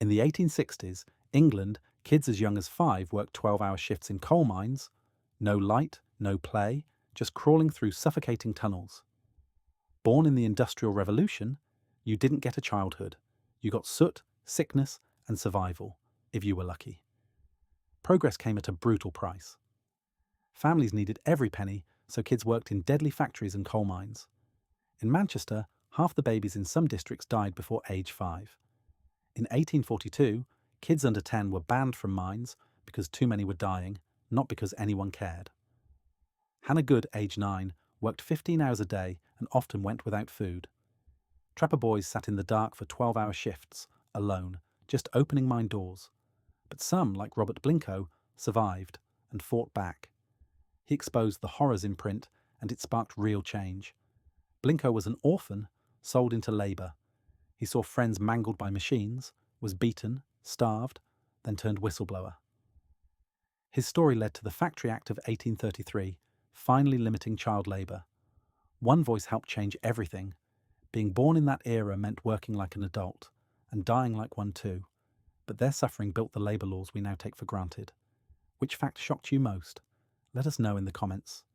In the 1860s, England, kids as young as 5 worked 12-hour shifts in coal mines. No light, no play, just crawling through suffocating tunnels. Born in the Industrial Revolution, you didn't get a childhood. You got soot, sickness, and survival, if you were lucky. Progress came at a brutal price. Families needed every penny, so kids worked in deadly factories and coal mines. In Manchester, half the babies in some districts died before age 5. In 1842, kids under 10 were banned from mines because too many were dying, not because anyone cared. Hannah Good, age 9, worked 15 hours a day and often went without food. Trapper boys sat in the dark for 12-hour shifts, alone, just opening mine doors. But some, like Robert Blincoe, survived and fought back. He exposed the horrors in print, and it sparked real change. Blincoe was an orphan, sold into labour. He saw friends mangled by machines, was beaten, starved, then turned whistleblower. His story led to the Factory Act of 1833, finally limiting child labour. One voice helped change everything. Being born in that era meant working like an adult, and dying like one too. But their suffering built the labour laws we now take for granted. Which fact shocked you most? Let us know in the comments.